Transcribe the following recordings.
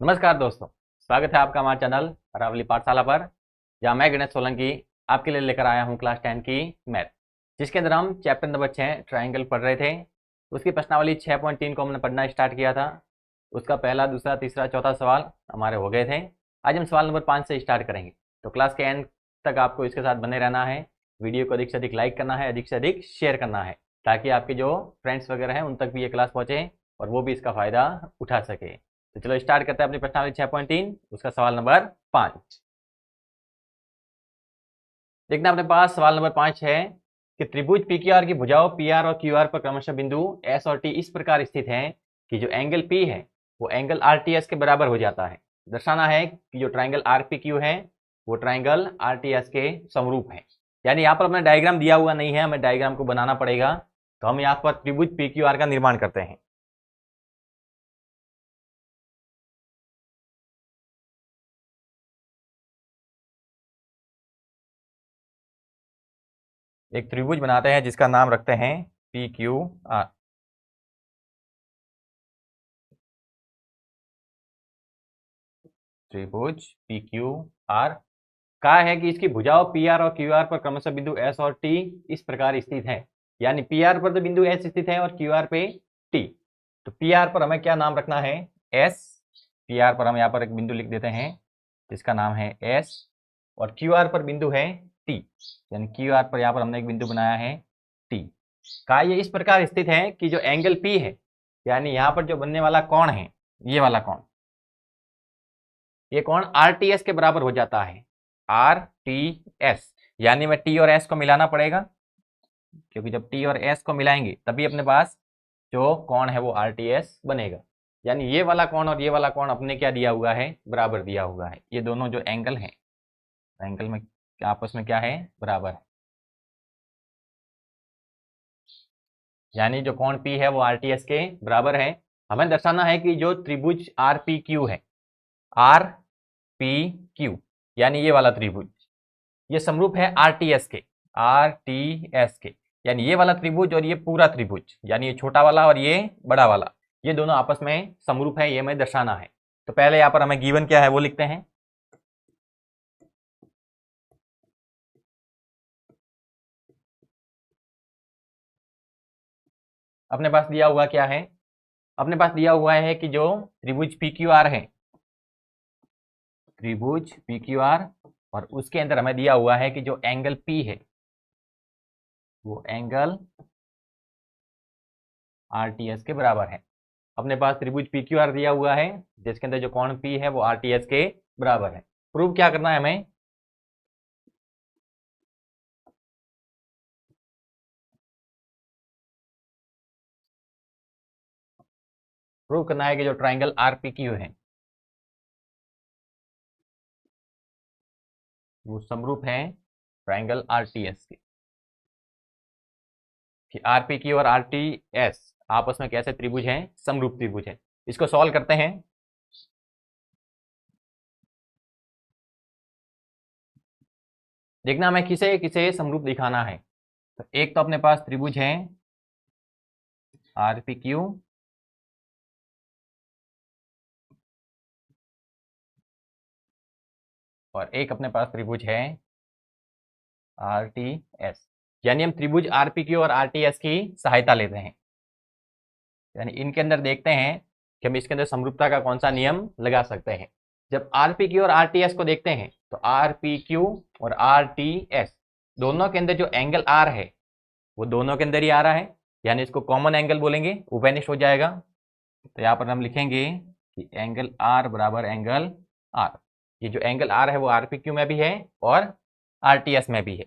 नमस्कार दोस्तों, स्वागत है आपका हमारे चैनल अरावली पाठशाला पर, जहाँ मैं गणेश सोलंकी आपके लिए लेकर आया हूँ क्लास 10 की मैथ, जिसके अंदर हम चैप्टर नंबर 6 ट्राइंगल पढ़ रहे थे। उसकी प्रश्नावली 6.3 को हमने पढ़ना स्टार्ट किया था। उसका पहला, दूसरा, तीसरा, चौथा सवाल हमारे हो गए थे। आज हम सवाल नंबर 5 से स्टार्ट करेंगे। तो क्लास के एंड तक आपको इसके साथ बने रहना है। वीडियो को अधिक से अधिक लाइक करना है, अधिक से अधिक शेयर करना है, ताकि आपके जो फ्रेंड्स वगैरह हैं उन तक भी ये क्लास पहुँचे और वो भी इसका फ़ायदा उठा सके। तो चलो स्टार्ट करते हैं अपनी प्रश्नावली 6.3, उसका सवाल नंबर 5। देखना अपने पास सवाल नंबर 5 है कि त्रिभुज PQR की भुजाओं PR और QR पर क्रमशः बिंदु S और T इस प्रकार स्थित हैं कि जो एंगल P है वो एंगल RTS के बराबर हो जाता है। दर्शाना है कि जो ट्राइंगल RPQ है वो ट्राइंगल RTS के समरूप है। यानी यहाँ पर अपना डायग्राम दिया हुआ नहीं है, हमें डायग्राम को बनाना पड़ेगा। तो हम यहाँ पर त्रिभुज PQR का निर्माण करते हैं। एक त्रिभुज बनाते हैं जिसका नाम रखते हैं PQR। त्रिभुज PQR कहा है कि इसकी भुजाओं PR और QR पर क्रमशः बिंदु S और T इस प्रकार स्थित है। यानी PR पर तो बिंदु S स्थित है और QR पे T। तो PR पर हमें क्या नाम रखना है? S। PR पर हम यहाँ पर एक बिंदु लिख देते हैं जिसका नाम है S, और QR पर बिंदु है T। यानी QR पर यहाँ पर हमने एक बिंदु बनाया है T। कहा ये इस प्रकार स्थित है कि जो एंगल P है, यानी यहाँ पर जो बनने वाला कोण है, ये वाला कोण, ये कोण RTS के बराबर हो जाता है। RTS यानी मैं T और S को मिलाना पड़ेगा, क्योंकि जब T और S को मिलाएंगे तभी अपने पास जो कोण है वो RTS बनेगा। यानी ये वाला कोण और ये वाला कोण अपने क्या दिया हुआ है? बराबर दिया हुआ है। ये दोनों जो एंगल हैं, एंगल में आपस में क्या है? बराबर है। यानी जो कोण P है वो RTS के बराबर है। हमें दर्शाना है कि जो त्रिभुज RPQ है, RPQ यानी ये वाला त्रिभुज, ये समरूप है RTS के, RTS के। यानी ये वाला त्रिभुज और ये पूरा त्रिभुज, यानी ये छोटा वाला और ये बड़ा वाला, ये दोनों आपस में समरूप है, ये हमें दर्शाना है। तो पहले यहाँ पर हमें गिवन क्या है वो लिखते हैं। अपने पास दिया हुआ क्या है? अपने पास दिया हुआ है कि जो त्रिभुज PQR है, त्रिभुज PQR, और उसके अंदर हमें दिया हुआ है कि जो एंगल P है वो एंगल RTS के बराबर है। अपने पास त्रिभुज PQR दिया हुआ है जिसके अंदर जो कोण P है वो RTS के बराबर है। प्रूव क्या करना है हमें? प्रूव करना है कि जो ट्राइंगल RPQ है वो समरूप है ट्राइंगल RTS के। कि RPQ और RTS आपस में कैसे त्रिभुज हैं? समरूप त्रिभुज है। इसको सॉल्व करते हैं। देखना हमें किसे किसे समरूप दिखाना है। तो एक तो अपने पास त्रिभुज है RPQ, और एक अपने पास त्रिभुज है RTS। यानी हम त्रिभुज RPQ और RTS की सहायता लेते हैं। यानी इनके अंदर देखते हैं कि हम इसके अंदर समरूपता का कौन सा नियम लगा सकते हैं। जब RPQ और RTS को देखते हैं तो RPQ और RTS दोनों के अंदर जो एंगल R है वो दोनों के अंदर ही आ रहा है, यानी इसको कॉमन एंगल बोलेंगे, वो वेनिश हो जाएगा। तो यहाँ पर हम लिखेंगे कि एंगल R बराबर एंगल R। ये जो एंगल R है वो RPQ में भी है और RTS में भी है।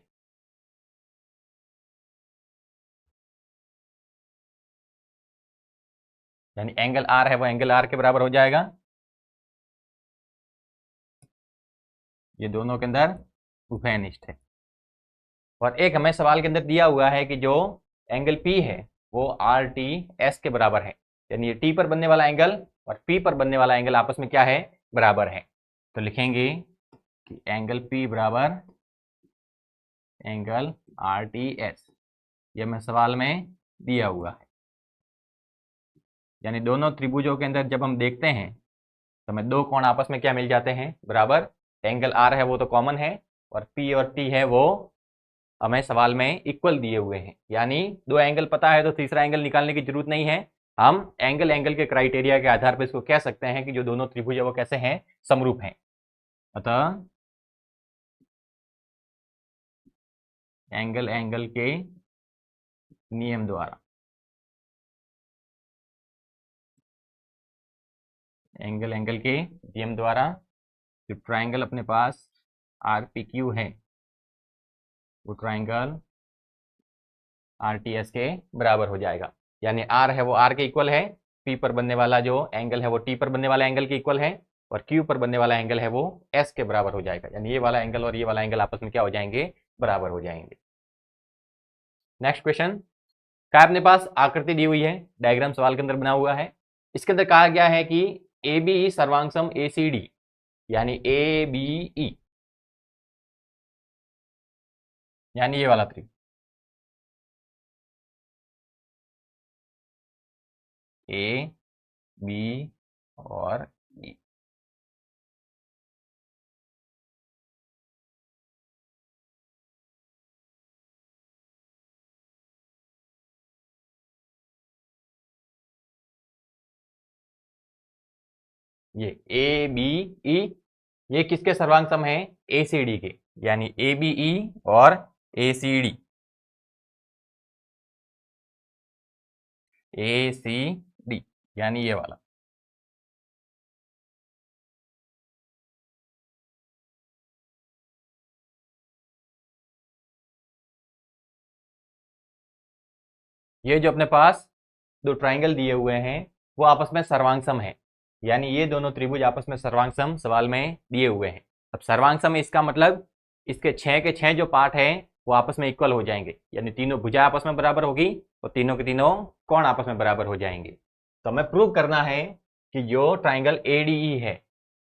यानी एंगल R है वो एंगल R के बराबर हो जाएगा। ये दोनों के अंदर उभयनिष्ठ है। और एक हमें सवाल के अंदर दिया हुआ है कि जो एंगल P है वो RTS के बराबर है। यानी ये T पर बनने वाला एंगल और P पर बनने वाला एंगल आपस में क्या है? बराबर है। तो लिखेंगे कि एंगल P बराबर एंगल RTS। ये हमें सवाल में दिया हुआ है। यानी दोनों त्रिभुजों के अंदर जब हम देखते हैं तो हमें दो कोण आपस में क्या मिल जाते हैं, बराबर। एंगल आर है वो तो कॉमन है, और पी और टी है वो हमें सवाल में इक्वल दिए हुए हैं, यानी दो एंगल पता है तो तीसरा एंगल निकालने की जरूरत नहीं है। हम एंगल के क्राइटेरिया के आधार पर इसको कह सकते हैं कि जो दोनों त्रिभुज है वो कैसे हैं, समरूप हैं। अतः एंगल के नियम द्वारा, एंगल के नियम द्वारा जो ट्राइंगल अपने पास आर पी क्यू है वो ट्राइंगल आर टी एस के बराबर हो जाएगा। यानी आर है वो आर के इक्वल है, पी पर बनने वाला जो एंगल है वो टी पर बनने वाला एंगल के इक्वल है, और क्यू पर बनने वाला एंगल है वो एस के बराबर हो जाएगा। यानी ये वाला एंगल और ये वाला एंगल आपस में क्या हो जाएंगे, बराबर हो जाएंगे। नेक्स्ट क्वेश्चन, क्या अपने पास आकृति दी हुई है, डायग्राम सवाल के अंदर बना हुआ है। इसके अंदर कहा गया है कि A B सर्वांगसम A C D, यानी ए बी ई, यानी ये वाला त्रिभुज ए बी और ई, ये ए बी ई, ये किसके सर्वांग सम है, ए सी डी के, यानी ए बी ई और ए सी डी, ए सी डी, यानी ये वाला। ये जो अपने पास दो ट्राइंगल दिए हुए हैं वो आपस में सर्वांग सम है, यानी ये दोनों त्रिभुज आपस में सर्वांग सम सवाल में दिए हुए हैं। अब सर्वांग सम इसका मतलब इसके छह के छह जो पार्ट हैं वो आपस में इक्वल हो जाएंगे, यानी तीनों भुजा आपस में बराबर होगी और तीनों के तीनों कोण आपस में बराबर हो जाएंगे। तो हमें प्रूव करना है कि जो ट्राइंगल एडीई है,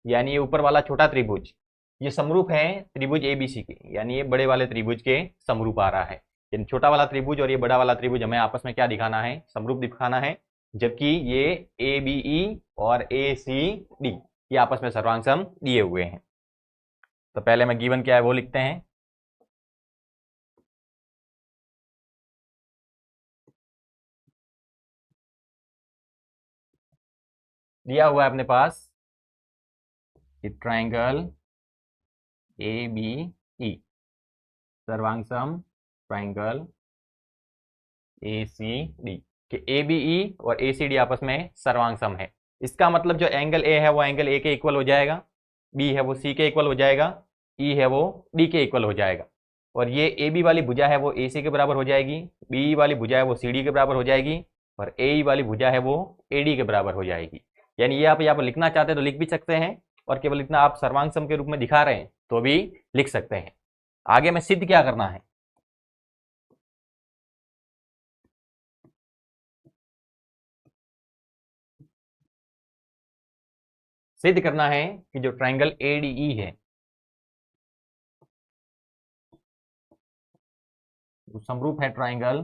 यानी ये ऊपर वाला छोटा त्रिभुज, ये समरूप है त्रिभुज एबीसी के, यानी ये बड़े वाले त्रिभुज के समरूप आ रहा है। यानी छोटा वाला त्रिभुज और ये बड़ा वाला त्रिभुज हमें आपस में क्या दिखाना है, समरूप दिखाना है। जबकि ये ए बी ई और ए सी डी ये आपस में सर्वांग सम दिए हुए हैं। तो पहले में गिवन क्या है वो लिखते हैं। दिया हुआ है अपने पास ट्राइंगल ए बी ई सर्वांग सम ट्राइंगल ए सी डी, कि ए बी ई और ए सी डी आपस में सर्वांग सम है। इसका मतलब जो एंगल ए है वो एंगल ए के इक्वल हो जाएगा, बी है वो सी के इक्वल हो जाएगा, ई है वो डी के इक्वल हो जाएगा, और ये ए बी वाली भुजा है वो ए सी के बराबर हो जाएगी, बी वाली भुजा है वो सी डी के बराबर हो जाएगी, और ए ई वाली भुजा है वो ए डी के बराबर हो जाएगी। यानी ये आप यहाँ पर लिखना चाहते हैं तो लिख भी सकते हैं, और केवल इतना आप सर्वांग सम के रूप में दिखा रहे हैं तो भी लिख सकते हैं। आगे में सिद्ध क्या करना है, सिद्ध करना है कि जो ट्राइंगल एडीई है वो समरूप है ट्राइंगल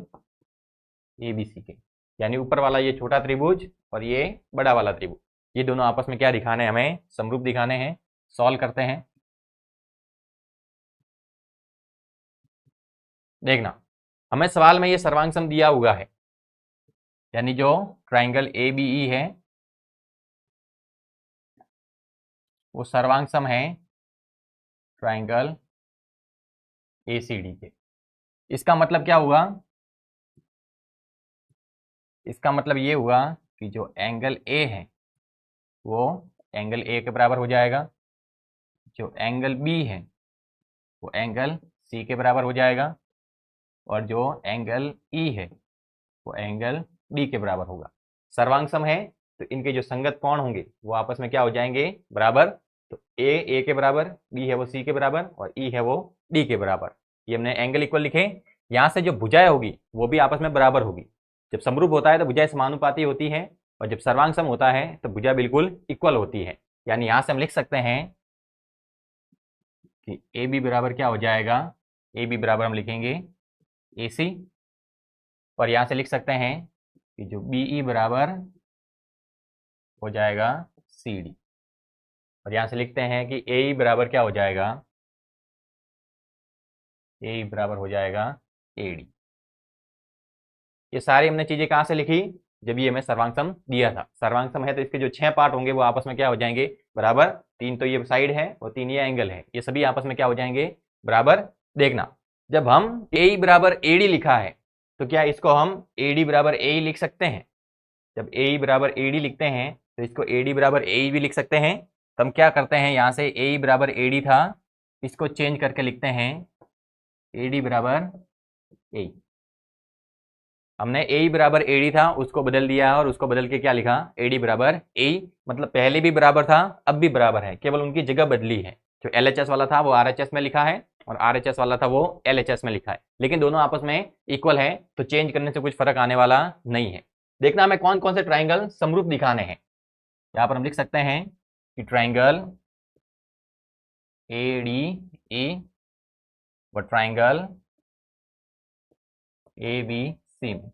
एबीसी के, यानी ऊपर वाला ये छोटा त्रिभुज और ये बड़ा वाला त्रिभुज, ये दोनों आपस में क्या दिखाने हैं, हमें समरूप दिखाने हैं। सॉल्व करते हैं। देखना, हमें सवाल में ये सर्वांग सम दिया हुआ है, यानी जो ट्राइंगल ए बी ई है वो सर्वांग सम है ट्राइंगल ए सी डी के। इसका मतलब क्या हुआ, इसका मतलब ये हुआ कि जो एंगल ए है वो एंगल ए के बराबर हो जाएगा, जो एंगल बी है वो एंगल सी के बराबर हो जाएगा, और जो एंगल ई है वो एंगल डी के बराबर होगा। सर्वांग सम है तो इनके जो संगत कोण होंगे वो आपस में क्या हो जाएंगे, बराबर। तो ए के बराबर, बी है वो सी के बराबर, और ई है वो डी के बराबर। ये हमने एंगल इक्वल लिखे। यहाँ से जो भुजाएं होगी वो भी आपस में बराबर होगी। जब समरूप होता है तो भुजाएं समानुपाती होती है, और जब सर्वांग सम होता है तो भुजा बिल्कुल इक्वल होती है। यानी यहाँ से हम लिख सकते हैं कि ए बी बराबर क्या हो जाएगा, ए बी बराबर हम लिखेंगे ए सी, और यहाँ से लिख सकते हैं कि जो बी ई बराबर हो जाएगा सी डी। और यहां से लिखते हैं कि ए बराबर क्या हो जाएगा, ए बराबर हो जाएगा एडी। ये सारी हमने चीजें कहां से लिखी, जब ये हमें सर्वांग दिया था। सर्वांग है तो इसके जो 6 पार्ट होंगे वो आपस में क्या हो जाएंगे, बराबर। 3 तो ये साइड है और 3 ये एंगल है, ये सभी आपस में क्या हो जाएंगे, बराबर। देखना, जब हम ए बराबर एडी लिखा है तो क्या इसको हम एडी बराबर ए लिख सकते हैं। जब ए बराबर एडी लिखते हैं तो इसको एडी बराबर ए भी लिख सकते हैं। तो हम क्या करते हैं, यहां से ए बराबर एडी था, इसको चेंज करके लिखते हैं एडी बराबर ए। हमने ए बराबर एडी था उसको बदल दिया और उसको बदल के क्या लिखा, एडी बराबर ए। मतलब पहले भी बराबर था, अब भी बराबर है, केवल उनकी जगह बदली है। जो एलएचएस वाला था वो आरएचएस में लिखा है और आरएचएस वाला था वो एलएचएस में लिखा है, लेकिन दोनों आपस में इक्वल है, तो चेंज करने से कुछ फर्क आने वाला नहीं है। देखना हमें कौन कौन से ट्राइंगल समरूप दिखाने हैं। यहाँ पर हम लिख सकते हैं कि ट्राइंगल ए डी ए व ट्राइंगल ए बी सी में।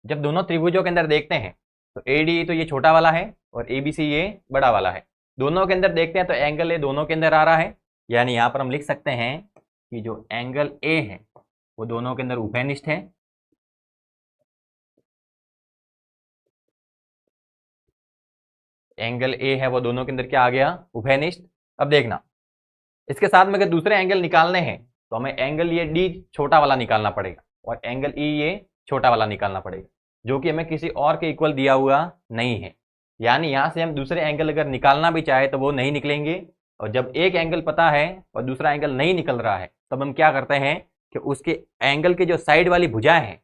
जब दोनों त्रिभुजों के अंदर देखते हैं तो ए डी तो ये छोटा वाला है और ए बी सी ये बड़ा वाला है, दोनों के अंदर देखते हैं तो एंगल ए दोनों के अंदर आ रहा है। यानी यहाँ पर हम लिख सकते हैं कि जो एंगल ए है वो दोनों के अंदर उभयनिष्ठ है। एंगल ए है वो दोनों के अंदर क्या आ गया, उभयनिष्ठ। अब देखना, इसके साथ में अगर दूसरे एंगल निकालने हैं तो हमें एंगल ये डी छोटा वाला निकालना पड़ेगा और एंगल ई ये छोटा वाला निकालना पड़ेगा, जो कि हमें किसी और के इक्वल दिया हुआ नहीं है। यानी यहां से हम दूसरे एंगल अगर निकालना भी चाहे तो वो नहीं निकलेंगे। और जब एक एंगल पता है और दूसरा एंगल नहीं निकल रहा है तब हम क्या करते हैं कि उसके एंगल के जो साइड वाली भुजाएं हैं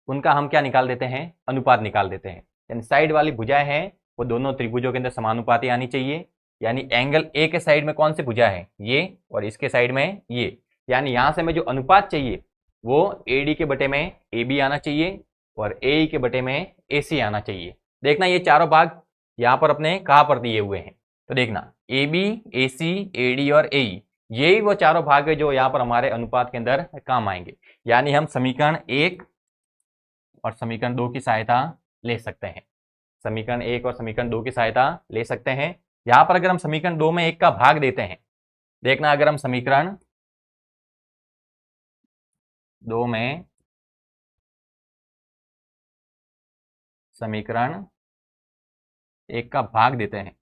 उनका हम क्या निकाल देते हैं, अनुपात निकाल देते हैं। यानी साइड वाली भुजाएं हैं वो दोनों त्रिभुजों के अंदर समानुपाती आनी चाहिए। यानी एंगल ए के साइड में कौन सी भुजा है, ये, और इसके साइड में ये। यानी यहां से हमें जो अनुपात चाहिए वो ए डी के बटे में ए बी आना चाहिए और ए के बटे में ए सी आना चाहिए। देखना ये चारों भाग यहाँ पर अपने कहाँ पर दिए हुए हैं, तो देखना A B, A C, A D और ए ई, यही वो चारों भाग है जो यहाँ पर हमारे अनुपात के अंदर काम आएंगे। यानी हम समीकरण 1 और समीकरण 2 की सहायता ले सकते हैं। समीकरण 1 और समीकरण 2 की सहायता ले सकते हैं। यहां पर अगर हम समीकरण 2 में 1 का भाग देते हैं, देखना अगर हम समीकरण 2 में समीकरण 1 का भाग देते हैं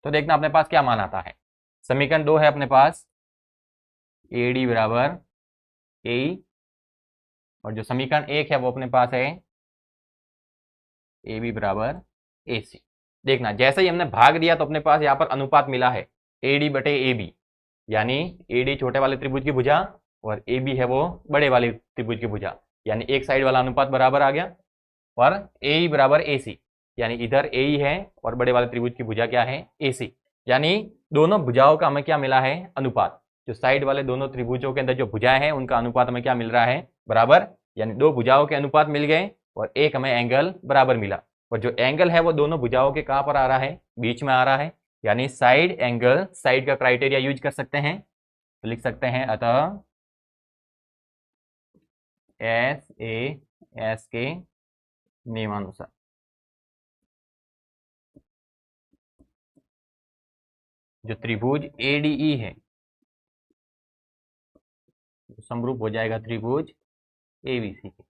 तो देखना अपने पास क्या मान आता है। समीकरण 2 है अपने पास ए डी बराबर ए, और जो समीकरण 1 है वो अपने पास है ए बी बराबर ए सी। देखना जैसे ही हमने भाग दिया तो अपने पास यहाँ पर अनुपात मिला है ए डी बटे ए बी, यानी ए डी छोटे वाले त्रिभुज की भुजा और ए बी है वो बड़े वाले त्रिभुज की भुजा। यानी एक साइड वाला अनुपात बराबर आ गया और ए ई बराबर ए सी, यानी इधर ए ई है और बड़े वाले त्रिभुज की भुजा क्या है, ए सी। यानी दोनों भुजाओं का हमें क्या मिला है, अनुपात। जो साइड वाले दोनों त्रिभुजों के अंदर जो भुजाएं हैं उनका अनुपात हमें क्या मिल रहा है, बराबर। यानी दो भुजाओं के अनुपात मिल गए और एक हमें एंगल बराबर मिला। और जो एंगल है वो दोनों भुजाओं के कहाँ पर आ रहा है, बीच में आ रहा है। यानी साइड एंगल, साइड का क्राइटेरिया यूज कर सकते हैं, तो लिख सकते हैं अतः एस ए एस के नियमानुसार जो त्रिभुज एडीई है समरूप हो जाएगा त्रिभुज एबीसी के।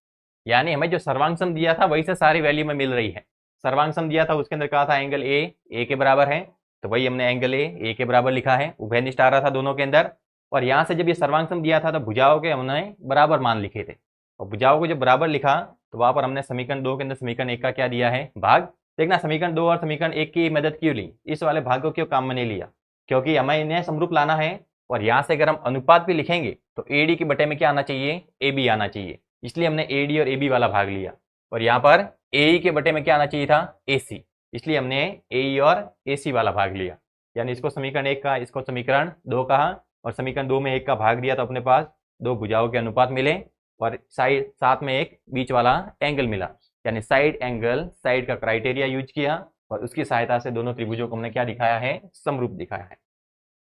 यानी हमें जो सर्वांग दिया था वही से सारी वैल्यू में मिल रही है। सर्वांग दिया था उसके अंदर कहा था एंगल ए के बराबर है, तो वही हमने एंगल ए के बराबर लिखा है, उभयनिष्ठ आ रहा था दोनों के अंदर। और यहाँ से जब ये सर्वांग दिया था तो भुजाओं के हमने बराबर मान लिखे थे, और भुजाओं को जब बराबर लिखा तो वहां पर हमने समीकरण 2 के अंदर समीकरण 1 का क्या दिया है, भाग। देखना समीकरण 2 और समीकरण 1 की मदद क्यों ली, इस वाले भाग को क्यों काम में नहीं लिया, क्योंकि हमें इन्हें समरूप लाना है। और यहाँ से अगर हम अनुपात भी लिखेंगे तो एडी के बटे में क्या आना चाहिए, ए बी आना चाहिए, इसलिए हमने ए डी और ए बी वाला भाग लिया। और यहाँ पर ए के बटे में क्या आना चाहिए था, ए सी, इसलिए हमने ए और ए सी वाला भाग लिया। यानी इसको समीकरण 1 का, इसको समीकरण 2 कहा, और समीकरण 2 में 1 का भाग दिया तो अपने पास दो भुजाओं के अनुपात मिले और साइड साथ में एक बीच वाला एंगल मिला। यानी साइड एंगल, साइड का क्राइटेरिया यूज किया और उसकी सहायता से दोनों त्रिभुजों को हमने क्या दिखाया है, समरूप दिखाया है।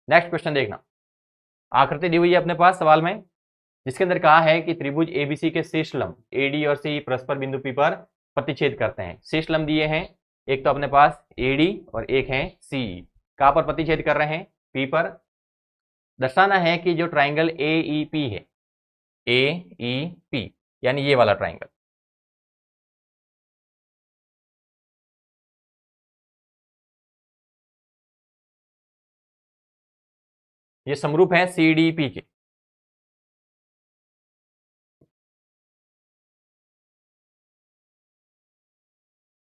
नेक्स्ट क्वेश्चन देखना, आकृति दी हुई है अपने पास सवाल में, जिसके अंदर कहा है कि त्रिभुज एबीसी के शीर्ष लंब एडी और सी परस्पर बिंदु पी पर प्रतिच्छेद करते हैं। शीर्ष लंब दिए हैं, एक तो अपने पास AD और एक है CE। कहां पर प्रतिच्छेद कर रहे हैं? P पर। दर्शाना है कि जो ट्राइंगल AEP है, AEP यानी ये वाला ट्राइंगल, ये समरूप है CDP के।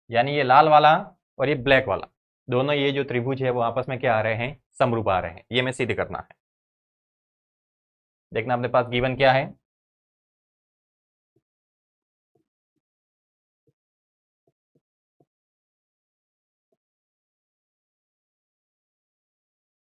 यानी ये लाल वाला और ये ब्लैक वाला, दोनों ये जो त्रिभुज है वो आपस में क्या आ रहे हैं? समरूप आ रहे हैं। ये हमें सिद्ध करना है। देखना अपने पास गिवन क्या है।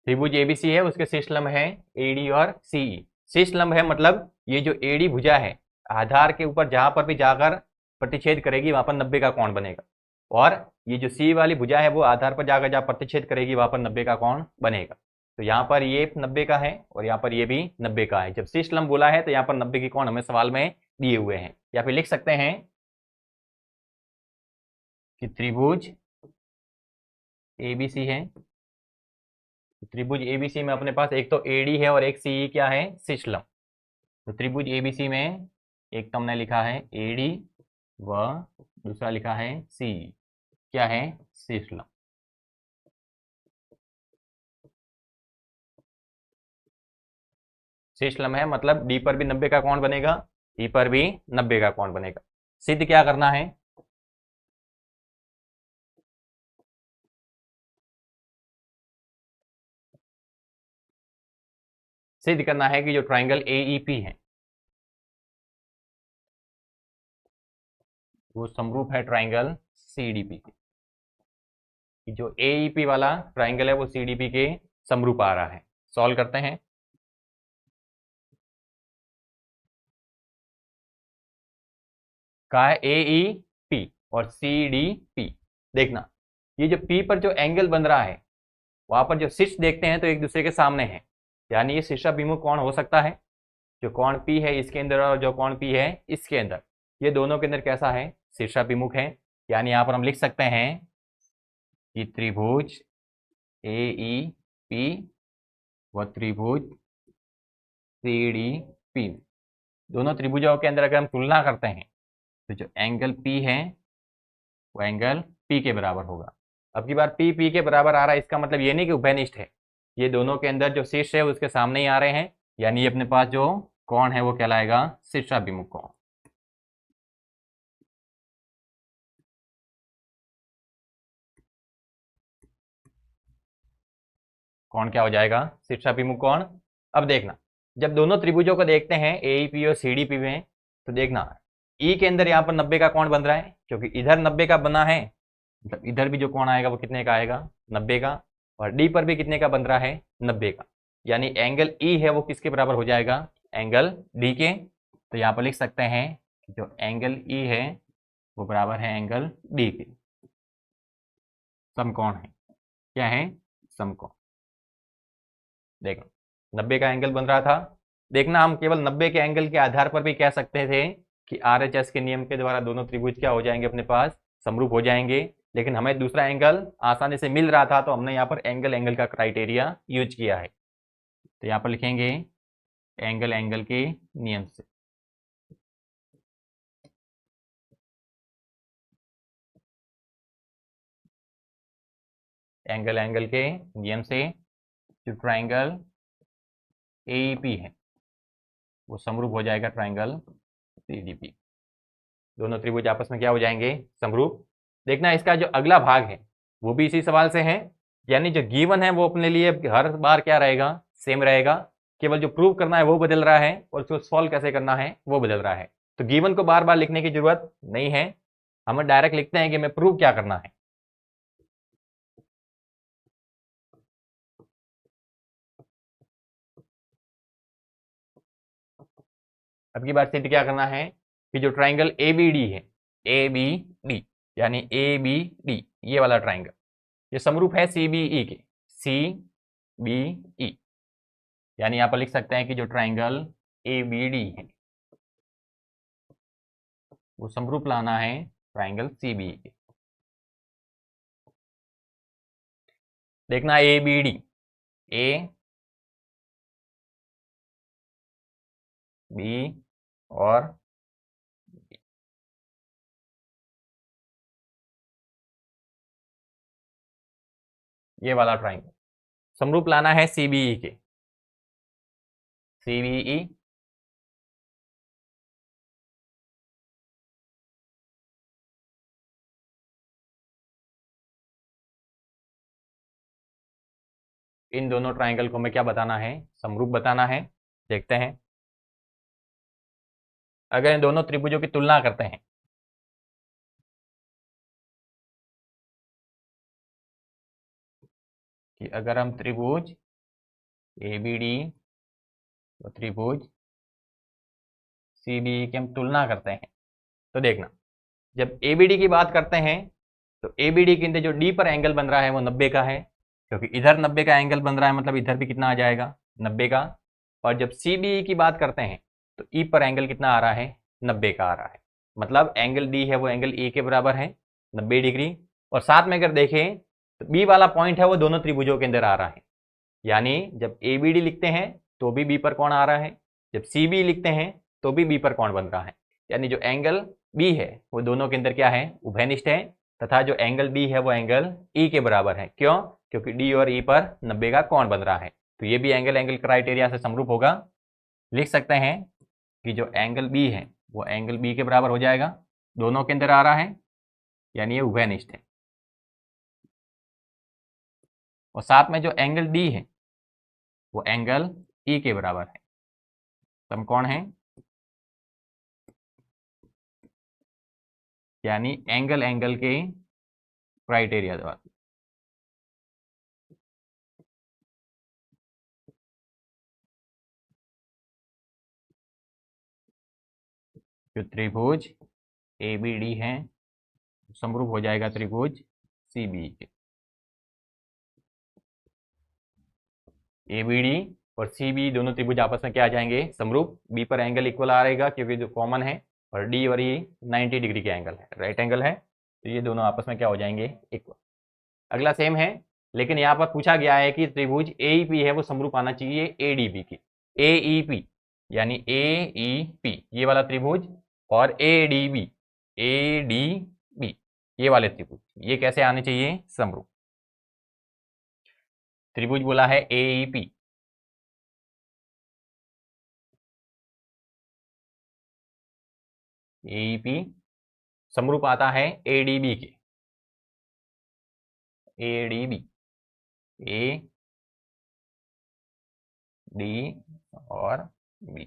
त्रिभुज ABC है, उसके शीर्ष लंब है AD और CE। शीर्ष लंब है मतलब ये जो AD भुजा है, आधार के ऊपर जहां पर भी जाकर प्रतिच्छेद करेगी वहां पर 90 का कोण बनेगा, और ये जो C वाली भुजा है वो आधार पर जाकर जहां प्रतिच्छेद करेगी वहां पर 90 का कोण बनेगा। तो यहाँ पर ये 90 का है और यहाँ पर ये भी 90 का है। जब शीर्ष लंब बोला है तो यहाँ पर 90 के कोण हमें सवाल में दिए हुए हैं। या फिर लिख सकते हैं कि त्रिभुज ABC है। त्रिभुज ABC में अपने पास एक तो AD है और एक CE क्या है? शीर्ष लंब। तो त्रिभुज ABC में एक तो हमने लिखा है AD व दूसरा लिखा है CE, क्या है? शीर्ष लंब। शीर्ष लंब है मतलब D पर भी 90 का कोण बनेगा, E पर भी 90 का कोण बनेगा। सिद्ध क्या करना है? सिद्ध करना है कि जो ट्राइंगल AEP है वो समरूप है ट्राइंगल CDP के। जो AEP वाला ट्राइंगल है वो CDP के समरूप आ रहा है। सॉल्व करते हैं। कहा है AEP और CDP। देखना ये जो P पर जो एंगल बन रहा है वहां पर जो शीर्ष देखते हैं तो एक दूसरे के सामने है, यानी ये शीर्षाभिमुख कोण हो सकता है। जो कोण P है इसके अंदर और जो कोण P है इसके अंदर, ये दोनों के अंदर कैसा है? शीर्षाभिमुख है। यानी यहां पर हम लिख सकते हैं कि त्रिभुज AEP व त्रिभुज CDP, दोनों त्रिभुजों के अंदर अगर हम तुलना करते हैं तो जो एंगल P है वो एंगल P के बराबर होगा। अब की बार P के बराबर आ रहा है, इसका मतलब ये नहीं कि उभयनिष्ठ है, ये दोनों के अंदर जो शीर्ष है उसके सामने ही आ रहे हैं, यानी ये अपने पास जो कोण है वो कहलाएगा शीर्षाभिमुख कोण। कोण क्या हो जाएगा? शीर्षाभिमुख कोण। अब देखना जब दोनों त्रिभुजों को देखते हैं AEP और CDP में, तो देखना E के अंदर यहाँ पर 90 का कोण बन रहा है, क्योंकि इधर 90 का बना है, मतलब इधर भी जो कोण आएगा वो कितने का आएगा? 90 का। और D पर भी कितने का बन रहा है? 90 का। यानी एंगल E है वो किसके बराबर हो जाएगा? एंगल D के। तो यहाँ पर लिख सकते हैं कि जो एंगल E है वो बराबर है एंगल D के। समकोण है। क्या है? समकोण। देखो 90 का एंगल बन रहा था। देखना हम केवल 90 के एंगल के आधार पर भी कह सकते थे कि RHS के नियम के द्वारा दोनों त्रिभुज क्या हो जाएंगे? अपने पास समरूप हो जाएंगे। लेकिन हमें दूसरा एंगल आसानी से मिल रहा था तो हमने यहाँ पर एंगल का क्राइटेरिया यूज किया है। तो यहाँ पर लिखेंगे एंगल के नियम से। एंगल के नियम से जो ट्राइंगल AEP है वो समरूप हो जाएगा ट्राइंगल CDP। दोनों त्रिभुज आपस में क्या हो जाएंगे? समरूप। देखना इसका जो अगला भाग है वो भी इसी सवाल से है, यानी जो गिवन है वो अपने लिए हर बार क्या रहेगा? सेम रहेगा। केवल जो प्रूव करना है वो बदल रहा है और उसको सॉल्व कैसे करना है वो बदल रहा है। तो गिवन को बार बार लिखने की जरूरत नहीं है, हम डायरेक्ट लिखते हैं कि हमें प्रूव क्या करना है। अब की बार सिद्ध क्या करना है कि जो ट्राइंगल ABD है, ABD यानी ABD ये वाला ट्राइंगल, ये समरूप है CBE के। CBE यानी यहां पर लिख सकते हैं कि जो ट्राइंगल ABD है वो समरूप लाना है ट्राइंगल CBE के। देखना ABD, A B और ये वाला ट्राइंगल समरूप लाना है CBE के। CBE इन दोनों ट्राइंगल को मैं क्या बताना है, समरूप बताना है। देखते हैं, अगर इन दोनों त्रिभुजों की तुलना करते हैं, कि अगर हम त्रिभुज ABD और त्रिभुज CBE की हम तुलना करते हैं, तो देखना जब ABD की बात करते हैं तो ABD के अंदर जो D पर एंगल बन रहा है वो 90 का है, क्योंकि इधर 90 का एंगल बन रहा है, मतलब इधर भी कितना आ जाएगा, 90 का। और जब CBE की बात करते हैं तो E पर एंगल कितना आ रहा है, 90 का आ रहा है, मतलब एंगल D है वो एंगल E के बराबर है, 90 डिग्री। और साथ में अगर देखें तो B वाला पॉइंट है वो दोनों त्रिभुजों के अंदर आ रहा है, यानी जब ABD लिखते हैं तो भी B पर कोण आ रहा है, जब CBE लिखते हैं तो भी B पर कोण बन रहा है, यानी जो एंगल B है वो दोनों के अंदर क्या है, उभयनिष्ठ है, तथा जो एंगल D है वो एंगल E के बराबर है। क्यों? क्योंकि D और E पर 90 का कोण बन रहा है, तो ये भी एंगल एंगल क्राइटेरिया से समरूप होगा। लिख सकते हैं कि जो एंगल B है वो एंगल B के बराबर हो जाएगा, दोनों के अंदर आ रहा है, यानी ये उभयनिष्ठ है। और साथ में जो एंगल D है वो एंगल E के बराबर है, समकोण है, यानी एंगल एंगल के क्राइटेरिया द्वारा। जो त्रिभुज ABD है समरूप हो जाएगा त्रिभुज CBE के। ABD और CBE दोनों त्रिभुज आपस में क्या आ जाएंगे, समरूप। B पर एंगल इक्वल आ रहेगा क्योंकि जो कॉमन है, और D और E 90 डिग्री के एंगल है, राइट एंगल है, तो ये दोनों आपस में क्या हो जाएंगे, इक्वल। अगला सेम है, लेकिन यहाँ पर पूछा गया है कि त्रिभुज AEP है वो समरूप आना चाहिए ADB की। AEP यानी AEP ये वाला त्रिभुज, और ADB ये वाले त्रिभुज, ये कैसे आने चाहिए, समरूप। त्रिभुज बोला है AEP, AEP समरूप आता है ADB के। ADB A D और B।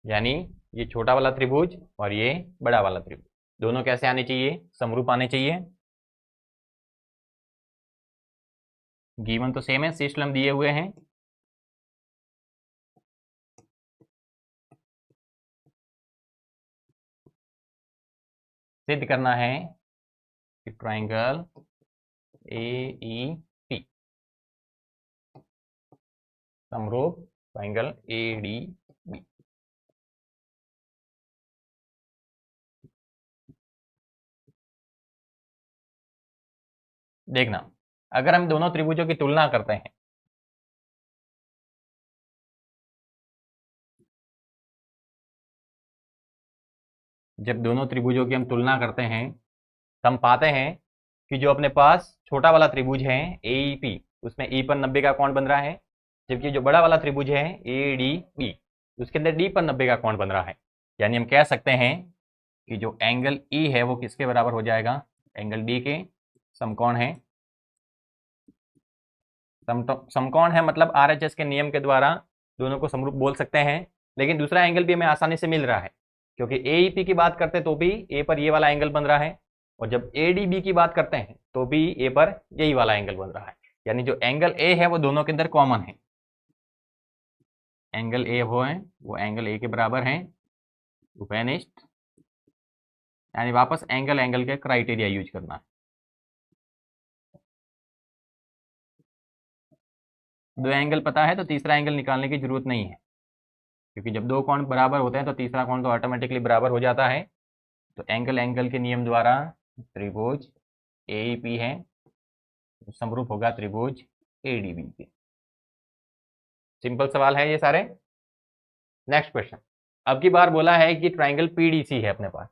यानी ये छोटा वाला त्रिभुज और ये बड़ा वाला त्रिभुज दोनों कैसे आने चाहिए, समरूप आने चाहिए। गिवन तो सेम है, सिस्टम दिए हुए हैं। सिद्ध करना है कि ट्राइंगल AEP समरूप ट्राइंगल ADB। देखना अगर हम दोनों त्रिभुजों की तुलना करते हैं, जब दोनों त्रिभुजों की हम तुलना करते हैं तो हम पाते हैं कि जो अपने पास छोटा वाला त्रिभुज है AEP उसमें E पर 90 का कोण बन रहा है, जबकि जो बड़ा वाला त्रिभुज है ADB उसके अंदर D पर 90 का कोण बन रहा है। यानी हम कह सकते हैं कि जो एंगल E है वो किसके बराबर हो जाएगा, एंगल D के समकोण है। समकोण है मतलब RHS के नियम के द्वारा दोनों को समरूप बोल सकते हैं, लेकिन दूसरा एंगल भी हमें आसानी से मिल रहा है, क्योंकि AEP की बात करते तो भी A पर ये वाला एंगल बन रहा है, और जब ADB की बात करते हैं तो भी A पर यही वाला एंगल बन रहा है, यानी जो एंगल A है वो दोनों के अंदर कॉमन है। एंगल A वो एंगल A के बराबर है, उपनिष्ठ, यानी वापस एंगल एंगल के क्राइटेरिया यूज करना है। दो एंगल पता है तो तीसरा एंगल निकालने की जरूरत नहीं है, क्योंकि जब दो कोण बराबर होते हैं तो तीसरा कोण तो ऑटोमेटिकली बराबर हो जाता है। तो एंगल एंगल के नियम द्वारा त्रिभुज एईपी है, समरूप होगा त्रिभुज एडीबी के। सिंपल सवाल है ये सारे। नेक्स्ट क्वेश्चन, अब की बार बोला है कि ट्राइंगल पीडीसी है अपने पास।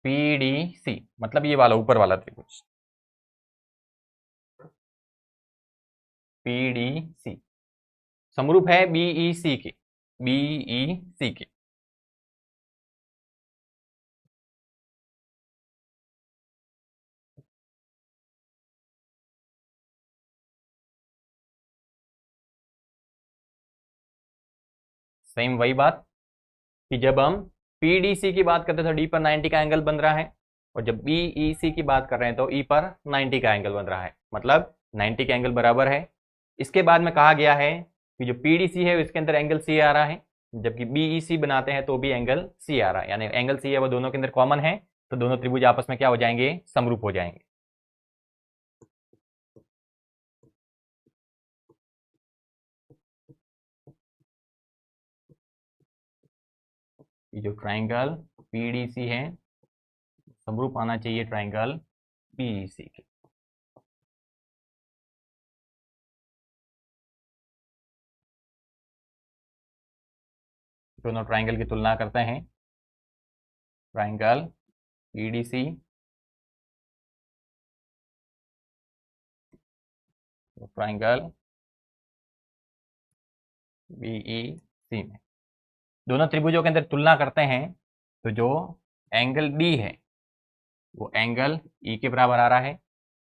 पीडीसी मतलब ये वाला ऊपर वाला त्रिभुज पीडीसी समरूप है बीईसी के। बीईसी के सेम वही बात कि जब हम पीडीसी की बात करते हैं तो डी पर 90 का एंगल बन रहा है, और जब बीईसी की बात कर रहे हैं तो ई पर 90 का एंगल बन रहा है, मतलब 90 का एंगल बराबर है। इसके बाद में कहा गया है कि जो पीडीसी है इसके अंदर एंगल सी आ रहा है, जबकि बीईसी बनाते हैं तो भी एंगल सी आ रहा है, यानी एंगल सी है वो दोनों के अंदर कॉमन है, तो दोनों त्रिभुज आपस में क्या हो जाएंगे, समरूप हो जाएंगे। ये जो ट्राइंगल पीडीसी है समरूप आना चाहिए ट्राइंगल बीईसी के। दोनों ट्राइंगल की तुलना करते हैं। ट्राइंगल पीडीसी ट्राइंगल बीईसी में दोनों त्रिभुजों के अंदर तुलना करते हैं, तो जो एंगल डी है वो एंगल ई के बराबर आ रहा है।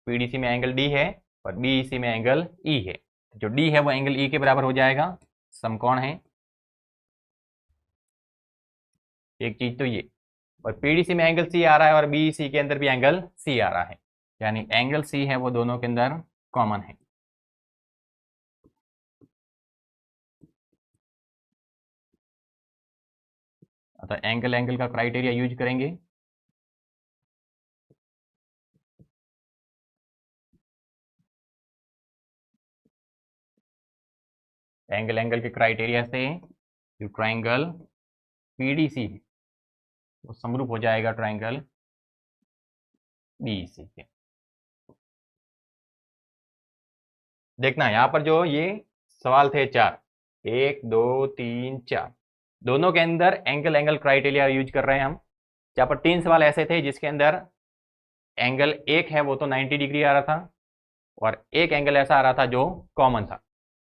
पीडीसी में एंगल डी है और बीईसी में एंगल ई है, जो डी है वो एंगल ई के बराबर हो जाएगा, समकोण है। एक चीज तो ये, और पीडीसी में एंगल सी आ रहा है और बीईसी के अंदर भी एंगल सी आ रहा है, यानी एंगल सी है वो दोनों के अंदर कॉमन है। अतः एंगल एंगल का क्राइटेरिया यूज करेंगे। एंगल एंगल के क्राइटेरिया से जो ट्राइंगल पीडीसी है वो समरूप हो जाएगा ट्राइंगल बीईसी के। देखना यहाँ पर जो ये सवाल थे चार, 1 2 3 4, दोनों के अंदर एंगल एंगल क्राइटेरिया यूज कर रहे हैं हम। यहाँ पर 3 सवाल ऐसे थे जिसके अंदर एंगल एक है वो तो 90 डिग्री आ रहा था, और एक एंगल ऐसा आ रहा था जो कॉमन था।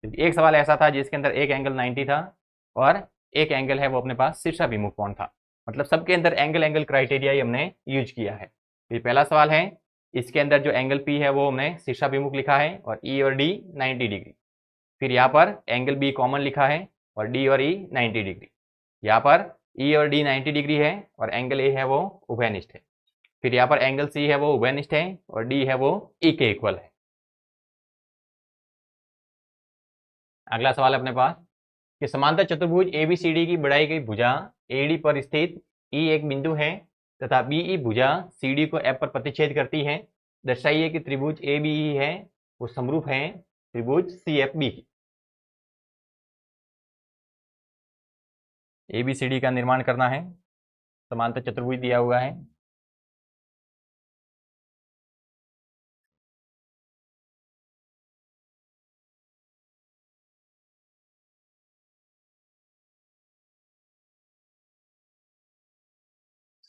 एक सवाल ऐसा था जिसके अंदर एक एंगल 90 था और एक एंगल है वो अपने पास शीर्षाभिमुख कोण था, मतलब सबके अंदर एंगल एंगल क्राइटेरिया ही हमने यूज किया है। ये पहला सवाल है, इसके अंदर जो एंगल पी है वो हमने शीर्षाभिमुख लिखा है और ई और डी 90 डिग्री। फिर यहाँ पर एंगल बी कॉमन लिखा है और डी और ई 90 डिग्री। यहाँ पर ई और डी 90 डिग्री है और एंगल ए है वो उभयनिष्ठ है। फिर यहाँ पर एंगल सी है वो उभयनिष्ठ है और डी है वो ई के इक्वल है। अगला सवाल अपने पास कि समांतर चतुर्भुज एबीसीडी की बढ़ाई गई भुजा एडी पर स्थित ई एक बिंदु है तथा बीई भुजा सीडी को एफ पर प्रतिच्छेद करती है। दर्शाइए कि त्रिभुज एबीई है वो समरूप है त्रिभुज सीएफबी की। एबीसीडी का निर्माण करना है, समांतर चतुर्भुज दिया हुआ है।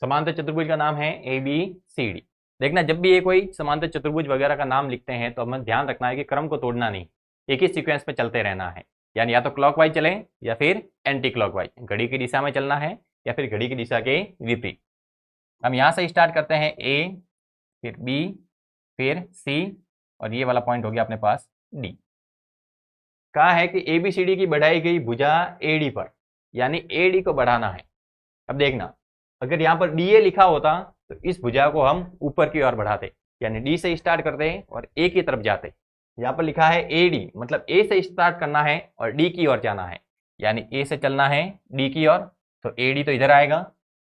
समांतर चतुर्भुज का नाम है एबीसीडी। देखना जब भी ये कोई समांतर चतुर्भुज वगैरह का नाम लिखते हैं तो हमें ध्यान रखना है कि क्रम को तोड़ना नहीं, एक ही सीक्वेंस में चलते रहना है, यानी या तो क्लॉकवाइज चले या फिर एंटी क्लॉकवाइज, घड़ी की दिशा में चलना है या फिर घड़ी की दिशा के विपरीत। हम यहाँ से स्टार्ट करते हैं ए, फिर बी, फिर सी, और ये वाला पॉइंट हो गया अपने पास डी। कहा है कि एबीसीडी की बढ़ाई गई भुजा एडी पर, यानी एडी को बढ़ाना है। अब देखना अगर यहाँ पर डीए लिखा होता तो इस भुजा को हम ऊपर की ओर बढ़ाते, यानी डी से स्टार्ट करते और ए की तरफ जाते। यहाँ पर लिखा है एडी, मतलब ए से स्टार्ट करना है और डी की ओर जाना है, यानी ए से चलना है डी की ओर, तो एडी तो इधर आएगा।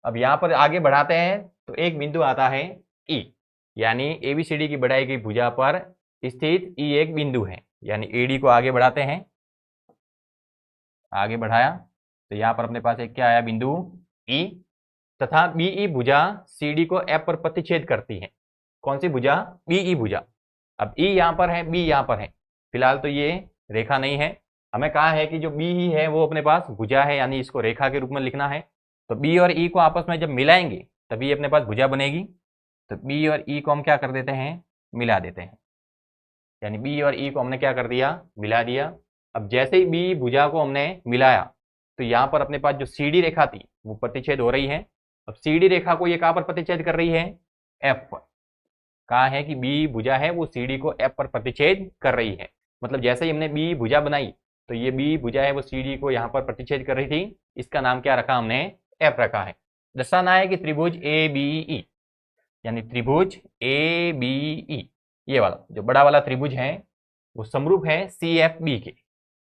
अब यहाँ पर आगे बढ़ाते हैं तो एक बिंदु आता है ई, यानी एबीसीडी की बढ़ाई गई भुजा पर स्थित ई एक बिंदु है, यानी AD को आगे बढ़ाते हैं, आगे बढ़ाया तो यहाँ पर अपने पास एक क्या आया, बिंदु E, तथा BE भुजा CD को F पर प्रतिच्छेद करती है। कौन सी भुजा? BE भुजा। अब E यहाँ पर है, B यहाँ पर है, फिलहाल तो ये रेखा नहीं है, हमें कहा है कि जो BE है वो अपने पास भुजा है, यानी इसको रेखा के रूप में लिखना है। तो B और E को आपस में जब मिलाएंगे तभी अपने पास भुजा बनेगी। तो B और E को हम क्या कर देते हैं, मिला देते हैं, यानी B और E को हमने क्या कर दिया, मिला दिया। अब जैसे ही B भुजा को हमने मिलाया तो यहाँ पर अपने पास जो CD रेखा थी वो प्रतिच्छेद हो रही है। अब CD रेखा को ये कहाँ पर प्रतिच्छेद कर रही है, F पर। कहा है कि B भुजा है वो CD को F पर प्रतिच्छेद कर रही है, मतलब जैसे ही हमने B भुजा बनाई तो ये B भुजा है वो CD को यहाँ पर प्रतिच्छेद कर रही थी, इसका नाम क्या रखा हमने, F रखा है। दर्शाना है कि त्रिभुज ABE, यानी त्रिभुज ABE ये वाला जो बड़ा वाला त्रिभुज है वो समरूप है CFB के,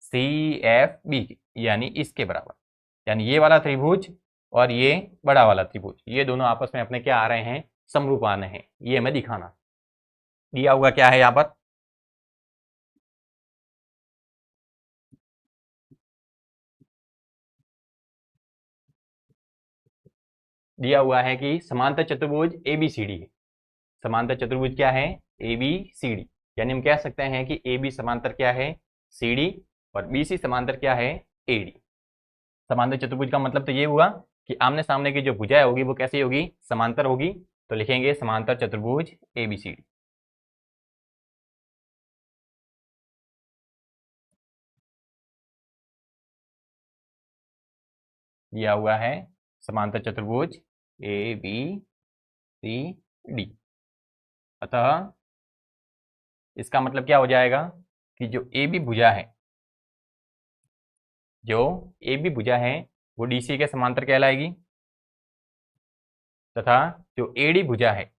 CFB के, यानी इसके बराबर। यानी ये वाला त्रिभुज और ये बड़ा वाला त्रिभुज, ये दोनों आपस में अपने क्या आ रहे हैं, समरूप आने हैं। ये हमें दिखाना दिया हुआ क्या है, यहाँ पर दिया हुआ है कि समांतर चतुर्भुज ABCD है। समांतर चतुर्भुज क्या है, ABCD, यानी हम कह सकते हैं कि AB समांतर क्या है, CD, और BC समांतर क्या है, AD। समांतर चतुर्भुज का मतलब तो ये हुआ कि आमने सामने की जो भुजाएं होगी वो कैसी होगी, समांतर होगी। तो लिखेंगे समांतर चतुर्भुज ABCD। दिया हुआ है समांतर चतुर्भुज ABCD। अतः इसका मतलब क्या हो जाएगा कि जो AB भुजा है, जो AB भुजा है वो DC के समांतर कहलाएगी, तथा जो AD भुजा है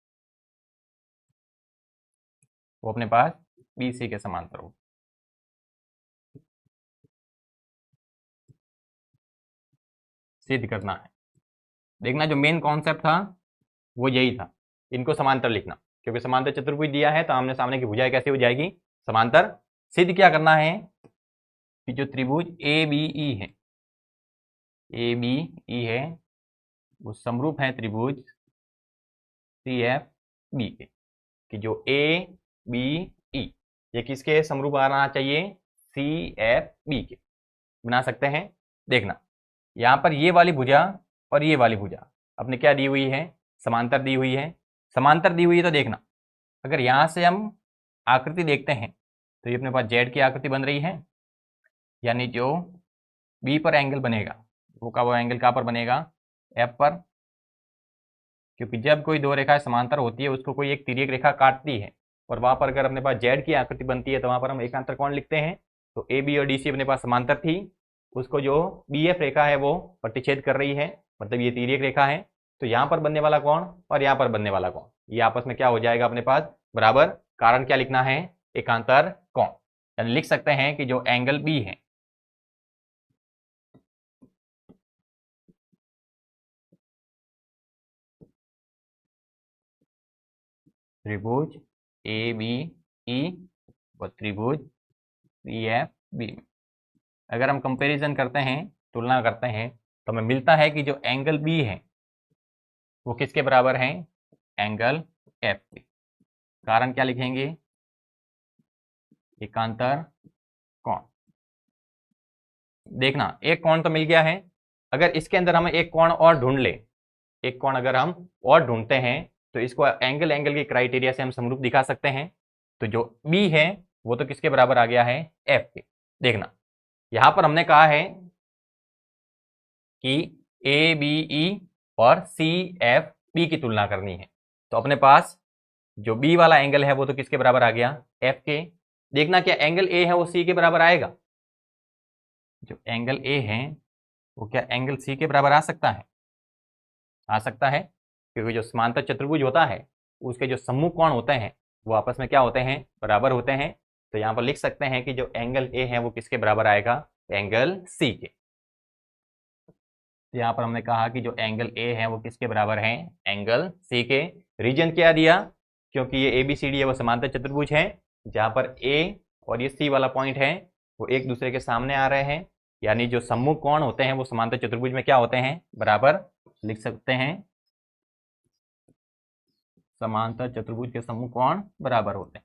वो अपने पास BC के समांतर हो। सिद्ध करना है। देखना जो मेन कॉन्सेप्ट था वो यही था, इनको समांतर लिखना, क्योंकि समांतर चतुर्भुज दिया है तो आमने सामने की भुजाएं कैसी हो जाएगी, समांतर। सिद्ध क्या करना है कि जो त्रिभुज ABE है, ABE है वो समरूप है त्रिभुज CFB के, कि जो ABE ये किसके समरूप आना चाहिए, CFB के। बना सकते हैं। देखना यहाँ पर ये वाली भुजा और ये वाली भुजा अपने क्या दी हुई है, समांतर दी हुई है। समांतर दी हुई है तो देखना अगर यहाँ से हम आकृति देखते हैं तो ये अपने पास Z की आकृति बन रही है, यानी जो B पर एंगल बनेगा वो एंगल कहाँ पर बनेगा, F पर, क्योंकि जब कोई दो रेखाएं समांतर होती है उसको कोई एक तिर्यक रेखा काटती है, और वहां पर अगर अपने पास Z की आकृति बनती है तो वहां पर हम एकांतर कोण लिखते हैं। तो AB और DC अपने पास समांतर थी, उसको जो BF रेखा है वो प्रतिच्छेद कर रही है, मतलब ये तिर्यक रेखा है। तो यहाँ पर बनने वाला कोण और यहाँ पर बनने वाला कोण ये आपस में क्या हो जाएगा, अपने पास बराबर। कारण क्या लिखना है, एकांतर कोण, यानी लिख सकते हैं कि जो एंगल B है त्रिभुज ABE और त्रिभुज CFB, अगर हम कंपैरिजन करते हैं, तुलना करते हैं, तो हमें मिलता है कि जो एंगल B है वो किसके बराबर है, एंगल F के। कारण क्या लिखेंगे, एकांतर कोण। देखना एक कोण तो मिल गया है, अगर इसके अंदर हम एक कोण और ढूंढ ले, एक कोण अगर हम और ढूंढते हैं तो इसको एंगल के क्राइटेरिया से हम समरूप दिखा सकते हैं। तो जो B है वो तो किसके बराबर आ गया है, F के। देखना यहां पर हमने कहा है कि ABE और CFB की तुलना करनी है, तो अपने पास जो B वाला एंगल है वो तो किसके बराबर आ गया, F के। देखना क्या एंगल A है वो C के बराबर आएगा, जो एंगल A है वो क्या एंगल C के बराबर आ सकता है, आ सकता है, क्योंकि जो समांतर चतुर्भुज होता है उसके जो सम्मुख कोण होते हैं वो आपस में क्या होते हैं, बराबर होते हैं। तो यहाँ पर लिख सकते हैं कि जो एंगल A है वो किसके बराबर आएगा, एंगल C के। यहाँ पर हमने कहा कि जो एंगल A है वो किसके बराबर है, एंगल C के। रीजन क्या दिया, क्योंकि ये ABCD है वो समांतर चतुर्भुज है, जहाँ पर A और ये सी वाला पॉइंट है वो एक दूसरे के सामने आ रहे हैं, यानी जो सम्मुख कोण होते हैं वो समांतर चतुर्भुज में क्या होते हैं, बराबर। लिख सकते हैं समांतर चतुर्भुज के सम्मुख कोण बराबर होते हैं।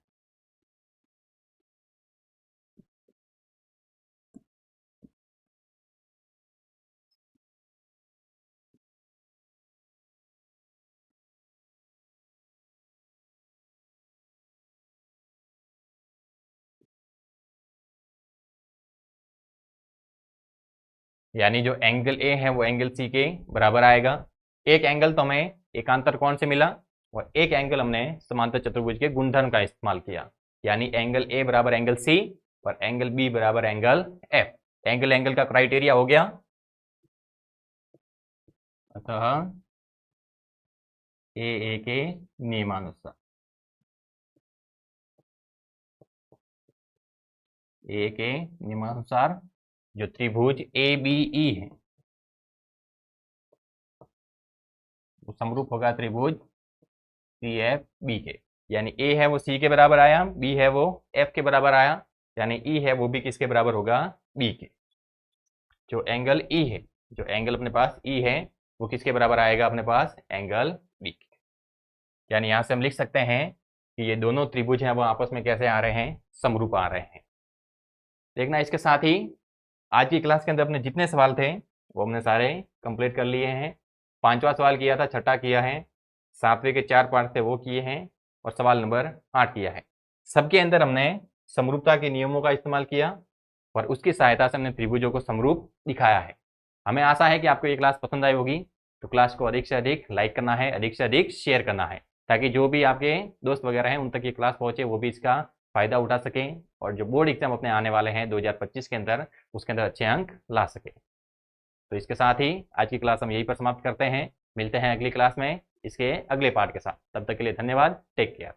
यानी जो एंगल ए है वो एंगल सी के बराबर आएगा। एक एंगल तो हमें एकांतर कोण से मिला और एक एंगल हमने समांतर चतुर्भुज के गुणधर्म का इस्तेमाल किया, यानी एंगल ए बराबर एंगल सी और एंगल बी बराबर एंगल एफ। एंगल एंगल का क्राइटेरिया हो गया, अतः ए के नियमानुसार ए के नियमानुसार जो त्रिभुज ए बी ई है वो समरूप होगा त्रिभुज सी एफ बी के। यानी ए है वो सी के बराबर आया, बी है वो एफ के बराबर आया, यानी ई है वो भी किसके बराबर होगा, बी के। जो एंगल ई है, जो एंगल अपने पास ई है वो किसके बराबर आएगा अपने पास, एंगल बी के। यानी यहां से हम लिख सकते हैं कि ये दोनों त्रिभुज हैं वो आपस में कैसे आ रहे हैं, समरूप आ रहे हैं। देखना इसके साथ ही आज की क्लास के अंदर अपने जितने सवाल थे वो हमने सारे कंप्लीट कर लिए हैं। 5वां सवाल किया था, छठा किया है, 7वें के 4 पार्ट थे वो किए हैं और सवाल नंबर 8 किया है। सबके अंदर हमने समरूपता के नियमों का इस्तेमाल किया और उसकी सहायता से हमने त्रिभुजों को समरूप दिखाया है। हमें आशा है कि आपको ये क्लास पसंद आई होगी, तो क्लास को अधिक से अधिक लाइक करना है, अधिक से अधिक शेयर करना है, ताकि जो भी आपके दोस्त वगैरह हैं उन तक ये क्लास पहुंचे, वो भी इसका फायदा उठा सकें और जो बोर्ड एग्जाम अपने आने वाले हैं 2025 के अंदर उसके अंदर अच्छे अंक ला सकें। तो इसके साथ ही आज की क्लास हम यहीं पर समाप्त करते हैं। मिलते हैं अगली क्लास में इसके अगले पार्ट के साथ। तब तक के लिए धन्यवाद, टेक केयर।